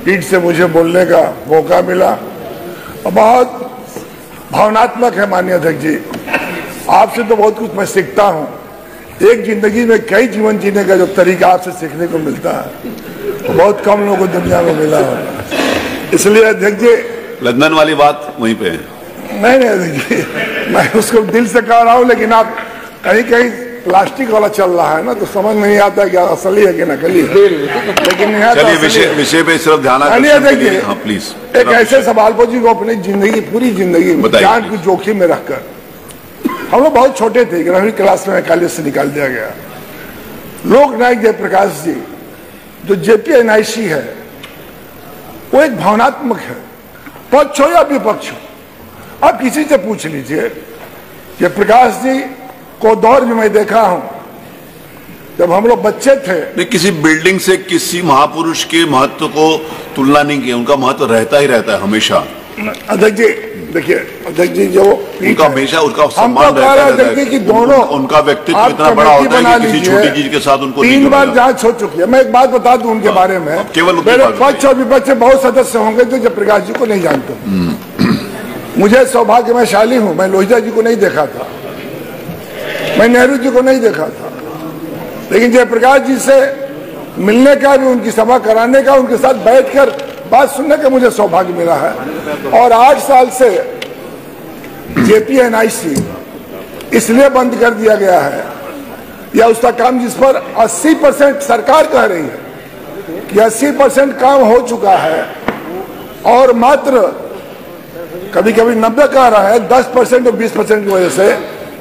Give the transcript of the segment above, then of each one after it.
पीठ से मुझे बोलने का मौका मिला और बहुत भावनात्मक है माननीय अध्यक्ष जी। आपसे तो बहुत कुछ मैं सीखता हूँ। एक जिंदगी में कई जीवन जीने का जो तरीका आपसे सीखने को मिलता है वो बहुत कम लोगों को दुनिया में मिला होगा। इसलिए अध्यक्ष जी, लंदन वाली बात वहीं पे है। नहीं अध्यक्ष जी, मैं उसको दिल से कह रहा हूँ, लेकिन आप कहीं कहीं प्लास्टिक वाला चल रहा है ना, तो समझ नहीं आता कि असली है कि नकली है। लेकिन यहाँ चलिए विषय पे सिर्फ ध्यान देखिए, प्लीज। एक ऐसे सवाल को जी को अपनी जिंदगी, पूरी जिंदगी जान को जोखिम में रखकर, हम लोग बहुत छोटे थे, 11वीं क्लास में कॉलेज से निकाल दिया गया। लोक नायक जयप्रकाश जी जो JPNIC है वो एक भावनात्मक है, पक्ष हो या विपक्ष हो। आप किसी से पूछ लीजिए, जयप्रकाश जी को दौर में मैं देखा हूं जब हम लोग बच्चे थे। नहीं, किसी बिल्डिंग से किसी महापुरुष के महत्व को तुलना नहीं की, उनका महत्व रहता ही रहता है हमेशा। अध्यक्ष जी देखिए, अध्यक्ष जी जो उनका हमेशा उसका सम्मान रहता है कि दोनों उनका व्यक्तित्व इतना बड़ा होता है कि किसी छोटी चीज के साथ उनको 3 बार जांच हो चुकी है। मैं एक बात बता दूं उनके बारे में, केवल मेरे पक्ष और विपक्ष से बहुत सदस्य होंगे जो जयप्रकाश जी को नहीं जानते। मुझे सौभाग्यशाली हूं, मैं लोहिया जी को नहीं देखा था, मैं नेहरू जी को नहीं देखा था, लेकिन जयप्रकाश जी से मिलने का भी, उनकी सभा कराने का, उनके साथ बैठकर बात सुनने का मुझे सौभाग्य मिला है। और 8 साल से JPNIC इसलिए बंद कर दिया गया है, या उसका काम जिस पर 80% सरकार कह रही है कि 80% काम हो चुका है और मात्र कभी कभी 90 कह रहा है, 10% और 20% की वजह से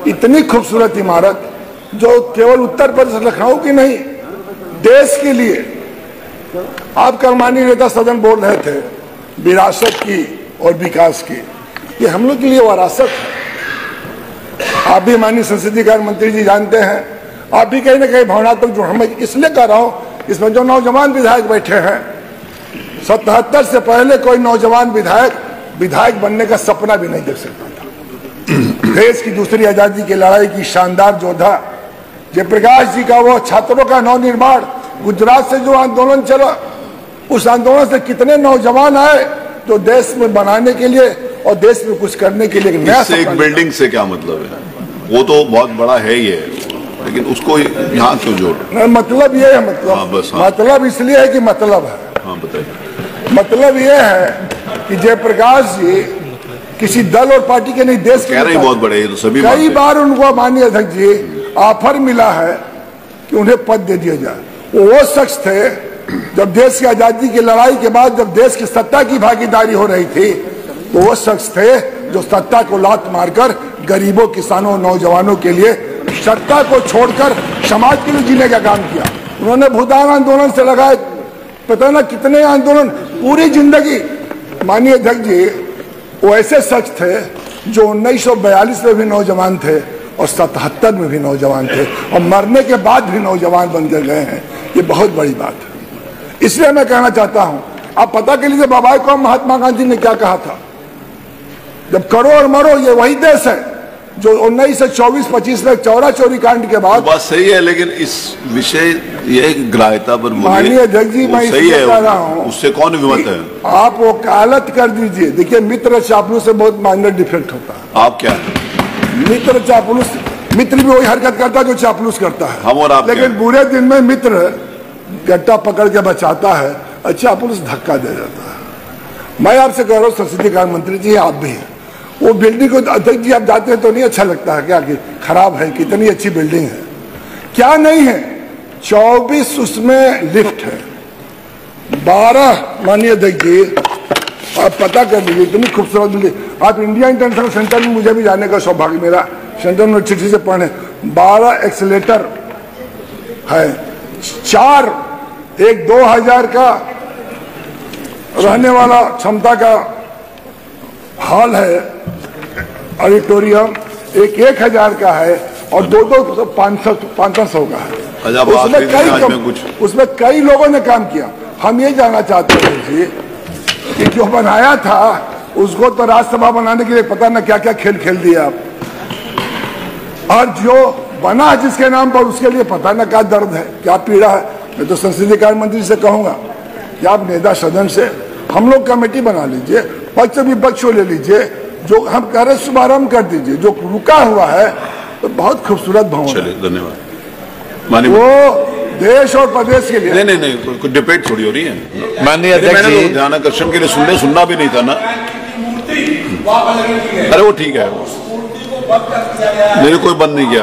इतनी खूबसूरत इमारत जो केवल उत्तर प्रदेश लखनऊ की नहीं, देश के लिए, आप माननीय नेता सदन बोल रहे थे विरासत की और विकास की, ये हम लोग के लिए विरासत है। आप भी माननीय संसदीय कार्य मंत्री जी जानते हैं, आप भी कहीं ना कहीं भावनात्मक जो हमें इसलिए कर रहा हूं, इसमें जो नौजवान विधायक बैठे हैं, 77 से पहले कोई नौजवान विधायक बनने का सपना भी नहीं देख सकता था। देश की दूसरी आजादी की लड़ाई की शानदार योद्धा जयप्रकाश जी का वो छात्रों का नवनिर्माण, गुजरात से जो आंदोलन चला, उस आंदोलन से कितने नौजवान आए जो देश में बनाने के लिए और देश में कुछ करने के लिए नया। एक बिल्डिंग से क्या मतलब है? वो तो बहुत बड़ा है ही है, लेकिन उसको यहाँ क्यों जोड़? मतलब ये है, मतलब इसलिए है कि मतलब है। हाँ बताइए। मतलब ये है कि जयप्रकाश जी किसी दल और पार्टी के नहीं, देश के लिए बहुत बड़े, तो सभी कई बार उनको माननीय अध्यक्ष जी ऑफर मिला है कि उन्हें पद दे दिया जाए। वो शख्स थे जब देश की आजादी की लड़ाई के बाद जब देश की सत्ता की भागीदारी हो रही थी, तो वो शख्स थे जो सत्ता को लात मारकर गरीबों, किसानों, नौजवानों के लिए सत्ता को छोड़कर समाज के लिए जीने का काम किया। उन्होंने भूदान आंदोलन से लगाए पता ना कितने आंदोलन, पूरी जिंदगी। माननीय अध्यक्ष जी वो ऐसे शख्स थे जो 1942 में भी नौजवान थे और 77 में भी नौजवान थे और मरने के बाद भी नौजवान बन गए हैं। ये बहुत बड़ी बात है। इसलिए मैं कहना चाहता हूं, आप पता कर लीजिए बाबा को महात्मा गांधी ने क्या कहा था, जब करो और मरो, ये वही देश है जो 1924-25 में चौरा चोरी कांड के बाद। बात सही है, लेकिन इस विषय ये ग्राह्यता पर माननीय अध्यक्ष जी मैं इसलिए कह रहा हूं, उससे कौन विमत है? आप वो वकालत कर दीजिए। देखिए मित्र चापलूस से बहुत माइनर डिफेक्ट होता है। आप क्या मित्र चापलूस, मित्र भी वही हरकत करता है जो चापलूस करता है। हम और आप, लेकिन बुरे दिन में मित्र गट्टा पकड़ के बचाता है, अच्छा पुलिस धक्का दे जाता है। मैं आपसे कह रहा हूँ संसदीय कार्य मंत्री जी, आप भी हैं, वो बिल्डिंग को अध्यक्ष जी आप जाते हैं तो नहीं अच्छा लगता है क्या कि खराब है, कितनी अच्छी बिल्डिंग है, क्या नहीं है? 24 उसमें लिफ्ट है, 12 माननीय अध्यक्ष जी आप पता कर लीजिए, इतनी खूबसूरत बिल्डिंग। आप इंडिया इंटरनेशनल सेंटर में मुझे भी जाने का सौभाग्य मेरा, सेंट्रल यूनिवर्सिटी से पढ़े, 12 एक्सीलेटर है, 4 एक 2000 का रहने वाला क्षमता का हॉल है, ऑडिटोरियम, एक 1000 का है और 2 500 का है। उसमें कई लोगों ने काम किया। हम ये जानना चाहते हैं जी कि जो बनाया था उसको तो राज्यसभा बनाने के लिए पता ना क्या क्या खेल खेल दिया आप, और जो बना जिसके नाम पर उसके लिए पता ना क्या दर्द है, क्या पीड़ा है। मैं तो संसदीय कार्य मंत्री से कहूंगा कि आप नेता सदन से हम लोग कमेटी बना लीजिए, पक्ष विपक्ष को ले लीजिए, जो हम कह रहे शुभारंभ कर दीजिए, जो रुका हुआ है तो बहुत खूबसूरत भवन। चलिए, धन्यवाद। वो देश और प्रदेश के लिए नहीं, कुछ डिबेट थोड़ी हो रही है। माननीय अध्यक्ष जी, मैंने तो ध्यान आकर्षण के लिए सुनना भी नहीं था ना। अरे वो ठीक है, मैंने कोई बंद नहीं किया।